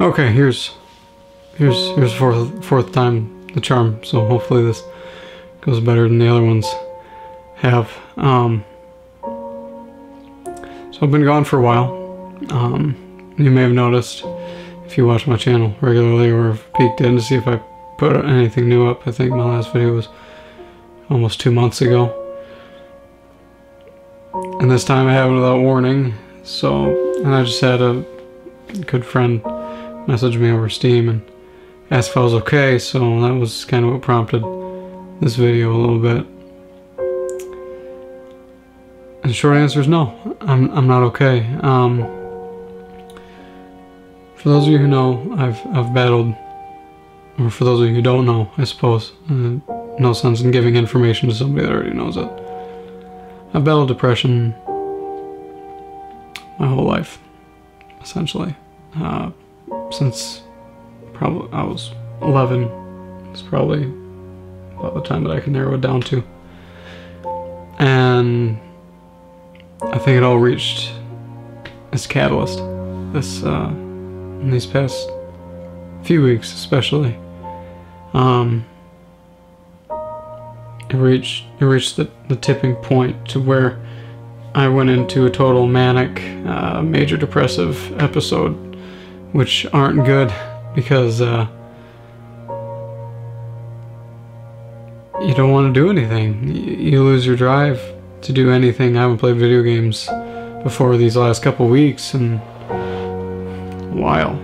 Okay, here's fourth time the charm. So hopefully this goes better than the other ones have. So I've been gone for a while. You may have noticed if you watch my channel regularly or have peeked in to see if I put anything new up. I think my last video was almost 2 months ago. And this time I have it without warning. And I just had a good friend message me over Steam and ask if I was okay, so that was kind of what prompted this video a little bit. And the short answer is no, I'm not okay. For those of you who know, I've battled, or for those of you who don't know, I suppose, no sense in giving information to somebody that already knows it. I've battled depression my whole life, essentially. Since probably I was 11, it's probably about the time that I can narrow it down to. And I think it all reached its catalyst in these past few weeks, especially. It reached the tipping point to where I went into a total manic, major depressive episode, which aren't good because you don't want to do anything. You lose your drive to do anything. I haven't played video games before these last couple weeks in a while.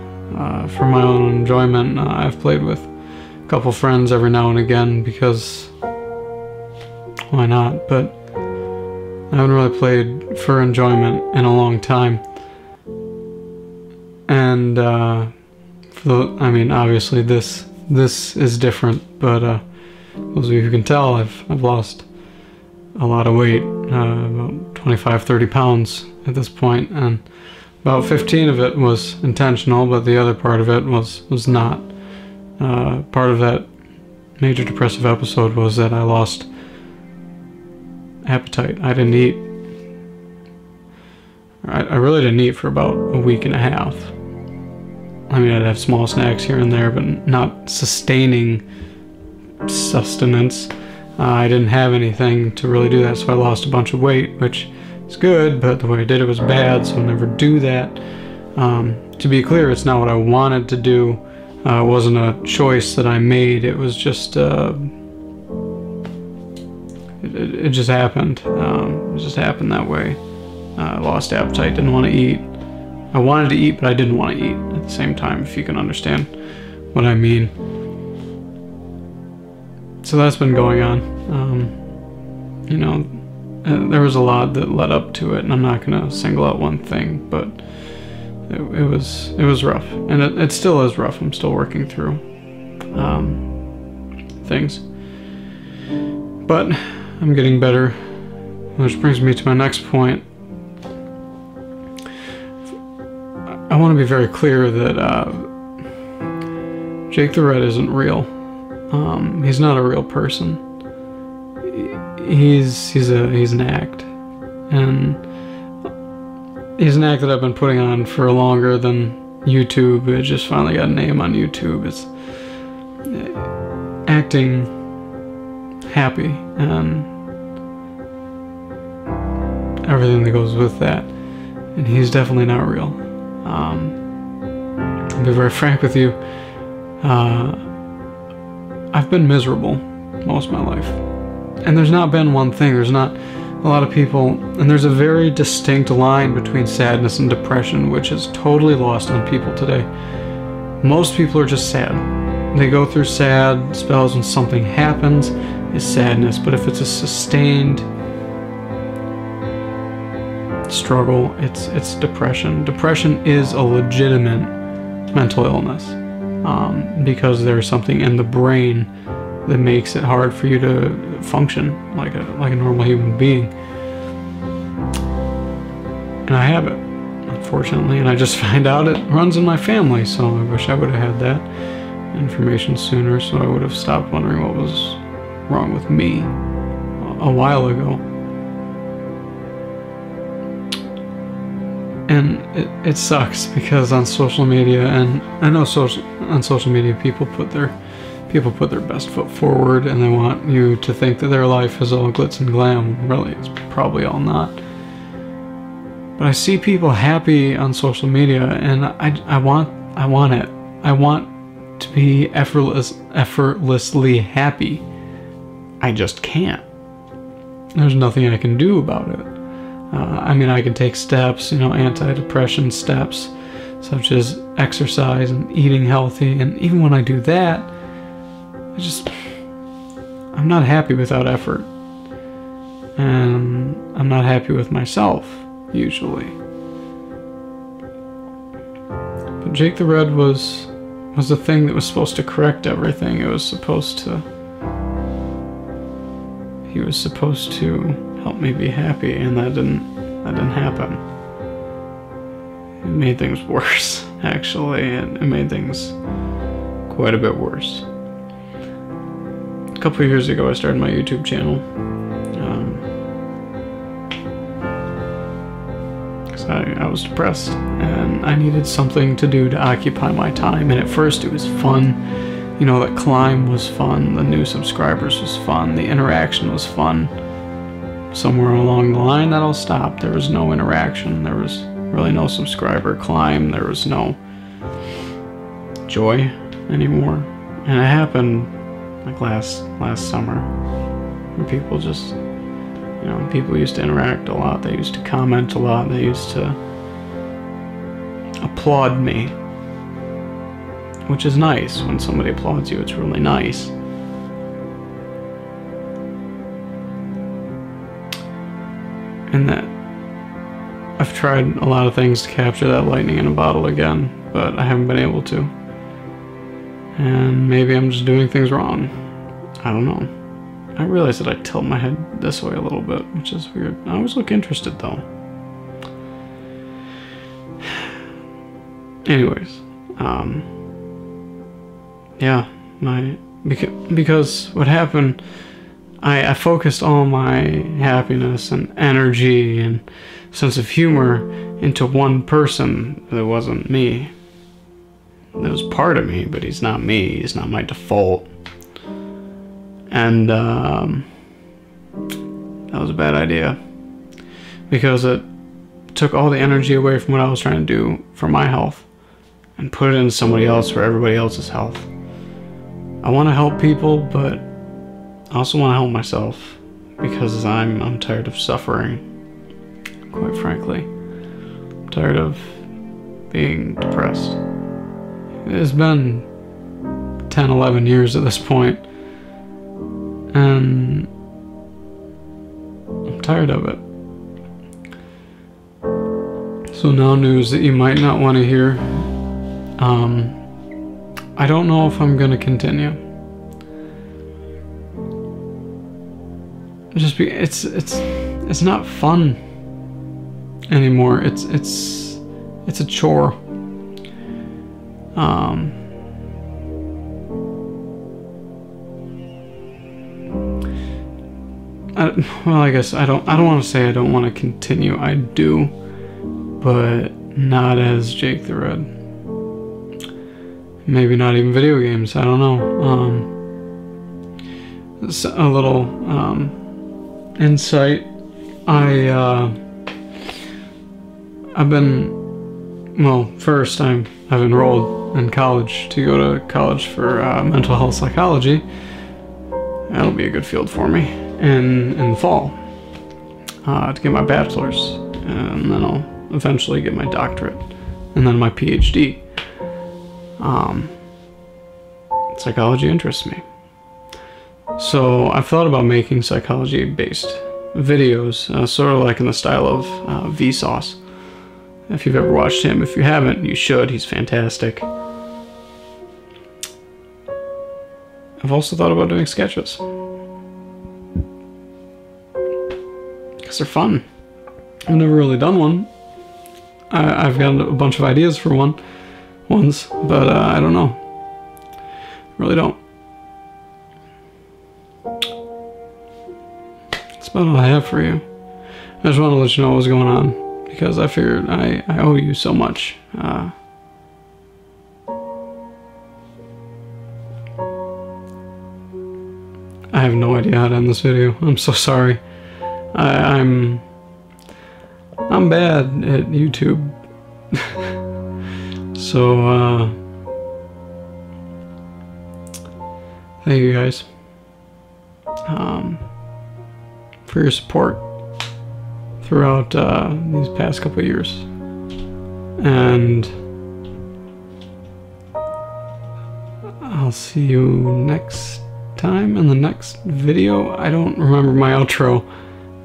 For my own enjoyment, I've played with a couple friends every now and again because why not? But I haven't really played for enjoyment in a long time. And I mean, obviously this is different, but those of you who can tell, I've lost a lot of weight, about 25-30 pounds at this point, and about 15 of it was intentional, but the other part of it was not. Part of that major depressive episode was that I lost appetite. I didn't eat. I really didn't eat for about a week and a half. I mean, I'd have small snacks here and there, but not sustaining sustenance. I didn't have anything to really do that, so I lost a bunch of weight, which is good, but the way I did it was bad, so I'll never do that. To be clear, it's not what I wanted to do. It wasn't a choice that I made. It was just it just happened. It just happened that way. I lost appetite, didn't want to eat. I wanted to eat, but I didn't want to eat at the same time, if you can understand what I mean. So that's been going on. You know, there was a lot that led up to it, and I'm not gonna single out one thing, but it was rough, and it still is rough. I'm still working through things, but I'm getting better, which brings me to my next point. I want to be very clear that Jake the Red isn't real. He's not a real person. He's an act, and he's an act that I've been putting on for longer than YouTube. It just finally got a name on YouTube. It's acting happy and everything that goes with that, and he's definitely not real. I'll be very frank with you. I've been miserable most of my life, and there's not been one thing. There's not a lot of people, and there's a very distinct line between sadness and depression, which is totally lost on people today. Most people are just sad. They go through sad spells when something happens, it's sadness, but if it's a sustained struggle, it's depression. Depression is a legitimate mental illness, because there's something in the brain that makes it hard for you to function like a normal human being. And I have it, unfortunately, and I just find out it runs in my family, so I wish I would have had that information sooner, so I would have stopped wondering what was wrong with me a while ago. And it sucks because on social media, and I know on social media people put their best foot forward, and they want you to think that their life is all glitz and glam. Really, it's probably all not. But I see people happy on social media, and I want it. I want to be effortlessly happy. I just can't. There's nothing I can do about it. I mean, I can take steps, anti-depression steps, such as exercise and eating healthy. And even when I do that, I'm not happy without effort. And I'm not happy with myself, usually. But Jake the Red was the thing that was supposed to correct everything. He was supposed to help me be happy, and that didn't happen. It made things worse, actually, and it made things quite a bit worse. A couple of years ago, I started my YouTube channel. Because I was depressed, and I needed something to do to occupy my time, and at first it was fun. That climb was fun, the new subscribers was fun, the interaction was fun. Somewhere along the line that all stopped. There was no interaction, there was really no subscriber climb, there was no joy anymore. And it happened like last summer, where people just, people used to interact a lot, they used to comment a lot, they used to applaud me. Which is nice. When somebody applauds you, it's really nice. And that I've tried a lot of things to capture that lightning in a bottle again, but I haven't been able to. And maybe I'm just doing things wrong. I don't know. I realize that I tilt my head this way a little bit, which is weird. I always look interested though. Anyways, yeah, because what happened, I focused all my happiness and energy and sense of humor into one person that wasn't me. That was part of me, but he's not me. He's not my default. And that was a bad idea, because it took all the energy away from what I was trying to do for my health and put it into somebody else for everybody else's health. I want to help people, but I also want to help myself, because I'm tired of suffering, quite frankly. I'm tired of being depressed. It's been 10, 11 years at this point, and I'm tired of it. So now news that you might not want to hear. I don't know if I'm gonna continue. It's not fun anymore. It's a chore. Well, I guess I don't want to say I don't want to continue. I do, but not as Jake the Red. Maybe not even video games. I don't know. A little insight. I've enrolled in college to go to college for mental health psychology. That'll be a good field for me in the fall to get my bachelor's, and then I'll eventually get my doctorate and then my PhD. Psychology interests me. So I've thought about making psychology-based videos, sort of like in the style of Vsauce. If you've ever watched him. If you haven't, you should. He's fantastic. I've also thought about doing sketches, because they're fun. I've never really done one. I've got a bunch of ideas for ones, but I don't know. Really don't. That's about all I have for you. I just want to let you know what was going on, because I figured I owe you so much. I have no idea how to end this video. I'm so sorry. I'm bad at YouTube. So, thank you guys for your support throughout these past couple of years. And I'll see you next time in the next video. I don't remember my outro.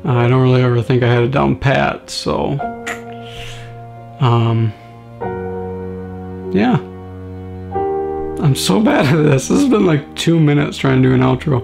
I don't really ever think I had it down pat, so yeah. I'm so bad at this. This has been like 2 minutes trying to do an outro.